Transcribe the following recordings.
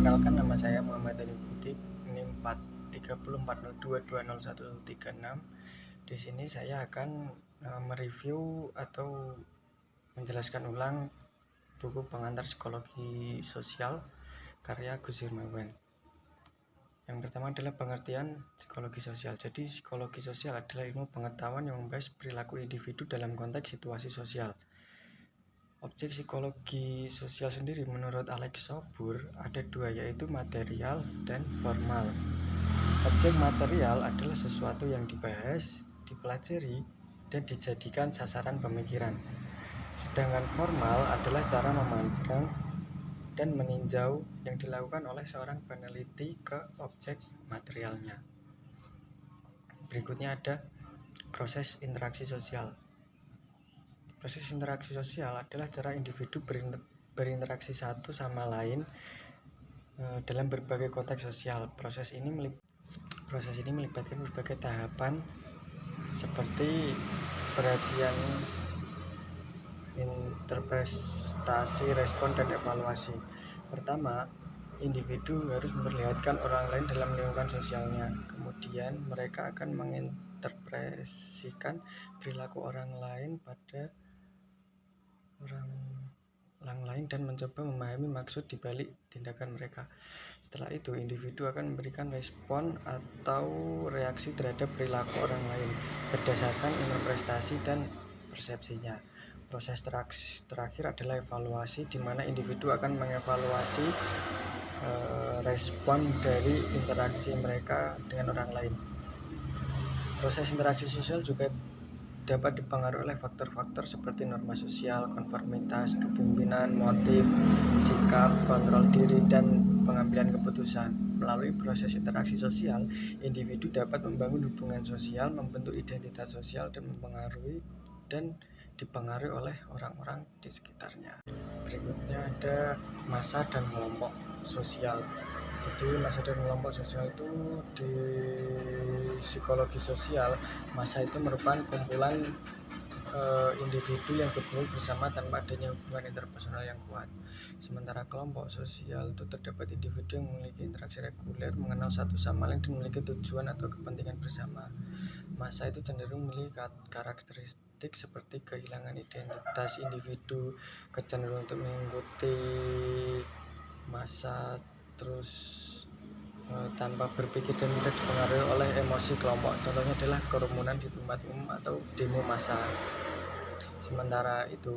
Perkenalkan, nama saya Muhammad Dani Putih, NIM 43040220136. Di sini saya akan mereview atau menjelaskan ulang buku pengantar psikologi sosial karya Gus Hirmawan. Yang pertama adalah pengertian psikologi sosial. Jadi psikologi sosial adalah ilmu pengetahuan yang membahas perilaku individu dalam konteks situasi sosial. Objek psikologi sosial sendiri menurut Alex Sobur ada dua, yaitu material dan formal. Objek material adalah sesuatu yang dibahas, dipelajari, dan dijadikan sasaran pemikiran. Sedangkan formal adalah cara memandang dan meninjau yang dilakukan oleh seorang peneliti ke objek materialnya. Berikutnya ada proses interaksi sosial. Proses interaksi sosial adalah cara individu berinteraksi satu sama lain dalam berbagai konteks sosial. Proses ini melibatkan berbagai tahapan seperti perhatian, interpretasi, respon, dan evaluasi. Pertama, individu harus memperlihatkan orang lain dalam lingkungan sosialnya. Kemudian mereka akan menginterpretasikan perilaku orang lain pada orang lain dan mencoba memahami maksud dibalik tindakan mereka. Setelah itu, individu akan memberikan respon atau reaksi terhadap perilaku orang lain berdasarkan interpretasi dan persepsinya. Proses terakhir adalah evaluasi, di mana individu akan mengevaluasi respon dari interaksi mereka dengan orang lain. Proses interaksi sosial juga dapat dipengaruhi oleh faktor-faktor seperti norma sosial, konformitas, kepemimpinan, motif, sikap, kontrol diri, dan pengambilan keputusan. Melalui proses interaksi sosial, individu dapat membangun hubungan sosial, membentuk identitas sosial, dan dipengaruhi oleh orang-orang di sekitarnya. Berikutnya ada massa dan kelompok sosial. Jadi massa dan kelompok sosial itu di psikologi sosial, massa itu merupakan kumpulan individu yang berkumpul bersama tanpa adanya hubungan interpersonal yang kuat. Sementara kelompok sosial itu terdapat individu yang memiliki interaksi reguler, mengenal satu sama lain, dan memiliki tujuan atau kepentingan bersama. Massa itu cenderung memiliki karakteristik seperti kehilangan identitas individu, kecenderungan untuk mengikuti massa, terus tanpa berpikir dan mudah dipengaruhi oleh emosi kelompok. Contohnya adalah kerumunan di tempat umum atau demo massa. Sementara itu,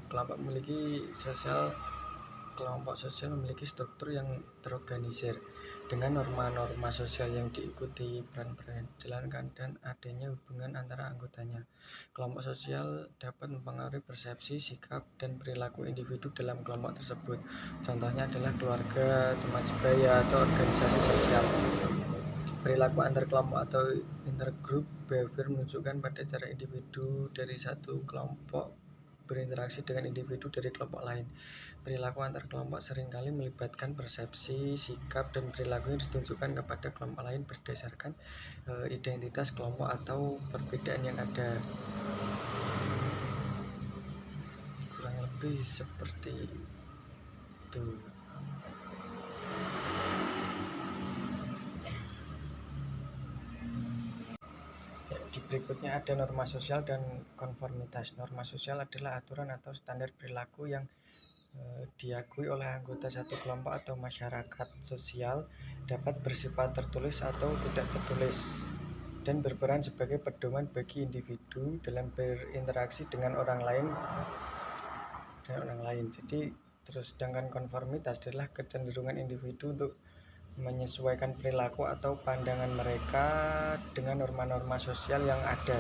kelompok sosial memiliki struktur yang terorganisir dengan norma-norma sosial yang diikuti, peran-peran dijalankan, dan adanya hubungan antara anggotanya. Kelompok sosial dapat mempengaruhi persepsi, sikap, dan perilaku individu dalam kelompok tersebut. Contohnya adalah keluarga, teman sebaya, atau organisasi sosial. Perilaku antar kelompok atau intergroup behavior menunjukkan pada cara individu dari satu kelompok berinteraksi dengan individu dari kelompok lain. Perilaku antar kelompok seringkali melibatkan persepsi, sikap, dan perilaku yang ditunjukkan kepada kelompok lain berdasarkan identitas kelompok atau perbedaan yang ada. Kurang lebih seperti itu. Di berikutnya ada norma sosial dan konformitas. Norma sosial adalah aturan atau standar perilaku yang diakui oleh anggota satu kelompok atau masyarakat sosial, dapat bersifat tertulis atau tidak tertulis, dan berperan sebagai pedoman bagi individu dalam berinteraksi dengan orang lain. Jadi sedangkan konformitas adalah kecenderungan individu untuk menyesuaikan perilaku atau pandangan mereka dengan norma-norma sosial yang ada.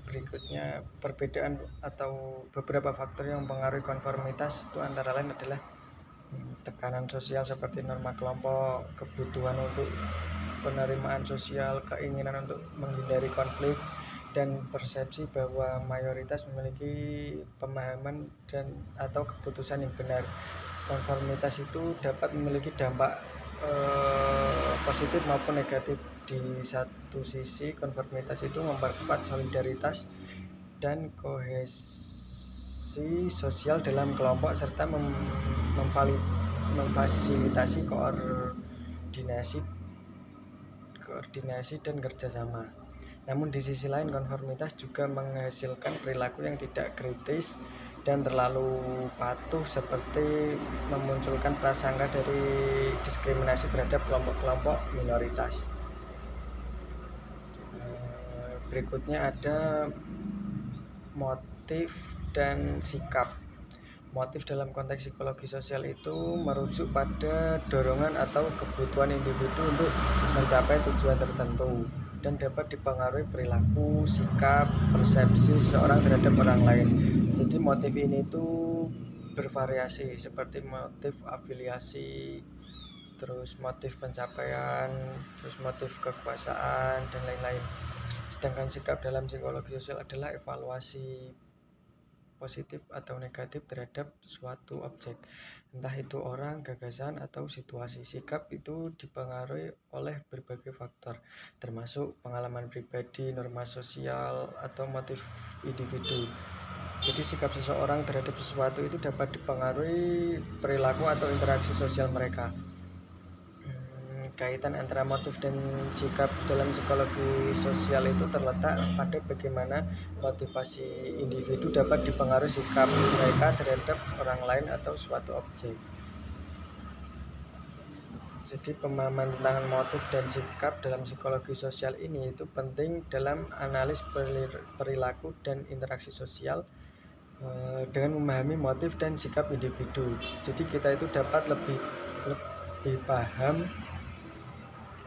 Berikutnya, perbedaan atau beberapa faktor yang mempengaruhi konformitas itu antara lain adalah tekanan sosial seperti norma kelompok, kebutuhan untuk penerimaan sosial, keinginan untuk menghindari konflik, dan persepsi bahwa mayoritas memiliki pemahaman dan atau keputusan yang benar. Konformitas itu dapat memiliki dampak positif maupun negatif. Di satu sisi, konformitas itu memperkuat solidaritas dan kohesi interaksi sosial dalam kelompok serta memfasilitasi koordinasi dan kerjasama. Namun di sisi lain, konformitas juga menghasilkan perilaku yang tidak kritis dan terlalu patuh, seperti memunculkan prasangka dari diskriminasi terhadap kelompok-kelompok minoritas. Berikutnya ada motif dan sikap. Motif dalam konteks psikologi sosial itu merujuk pada dorongan atau kebutuhan individu untuk mencapai tujuan tertentu dan dapat dipengaruhi perilaku, sikap, persepsi seseorang terhadap orang lain. Jadi motif ini tuh bervariasi, seperti motif afiliasi, terus motif pencapaian, terus motif kekuasaan, dan lain-lain. Sedangkan sikap dalam psikologi sosial adalah evaluasi positif atau negatif terhadap suatu objek, entah itu orang, gagasan, atau situasi. Sikap itu dipengaruhi oleh berbagai faktor, termasuk pengalaman pribadi, norma sosial, atau motif individu. Jadi sikap seseorang terhadap sesuatu itu dapat dipengaruhi perilaku atau interaksi sosial mereka. Kaitan antara motif dan sikap dalam psikologi sosial itu terletak pada bagaimana motivasi individu dapat dipengaruhi sikap mereka terhadap orang lain atau suatu objek. Jadi pemahaman tentang motif dan sikap dalam psikologi sosial ini itu penting dalam analis perilaku dan interaksi sosial, dengan memahami motif dan sikap individu. Jadi kita itu dapat lebih paham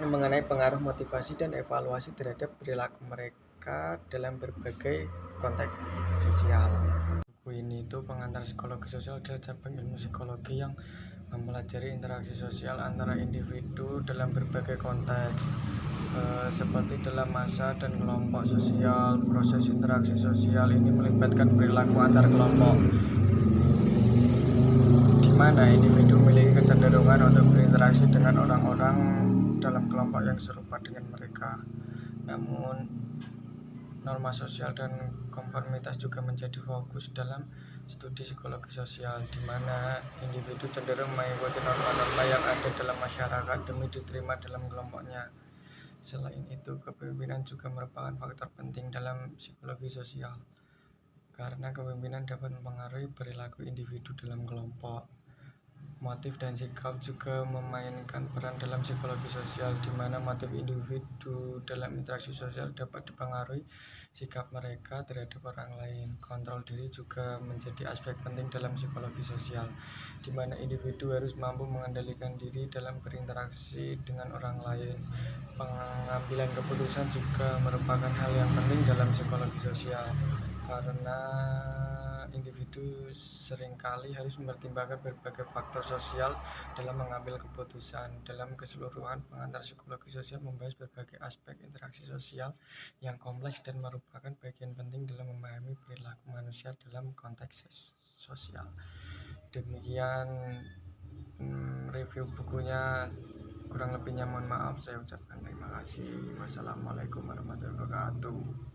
mengenai pengaruh motivasi dan evaluasi terhadap perilaku mereka dalam berbagai konteks sosial. Buku ini itu pengantar psikologi sosial adalah cabang ilmu psikologi yang mempelajari interaksi sosial antara individu dalam berbagai konteks, seperti dalam massa dan kelompok sosial. Proses interaksi sosial ini melibatkan perilaku antar kelompok, di mana individu memiliki kecenderungan untuk berinteraksi dengan orang-orang dalam kelompok yang serupa dengan mereka. Namun, norma sosial dan konformitas juga menjadi fokus dalam studi psikologi sosial, di mana individu cenderung mengikuti norma-norma yang ada dalam masyarakat demi diterima dalam kelompoknya. Selain itu, kepemimpinan juga merupakan faktor penting dalam psikologi sosial, karena kepemimpinan dapat mempengaruhi perilaku individu dalam kelompok. Motif dan sikap juga memainkan peran dalam psikologi sosial, di mana motif individu dalam interaksi sosial dapat dipengaruhi sikap mereka terhadap orang lain. Kontrol diri juga menjadi aspek penting dalam psikologi sosial, di mana individu harus mampu mengendalikan diri dalam berinteraksi dengan orang lain. Pengambilan keputusan juga merupakan hal yang penting dalam psikologi sosial, karena individu seringkali harus mempertimbangkan berbagai faktor sosial dalam mengambil keputusan. Dalam keseluruhan, pengantar psikologi sosial membahas berbagai aspek interaksi sosial yang kompleks dan merupakan bagian penting dalam memahami perilaku manusia dalam konteks sosial. Demikian review bukunya, kurang lebihnya mohon maaf, saya ucapkan terima kasih. Wassalamualaikum warahmatullahi wabarakatuh.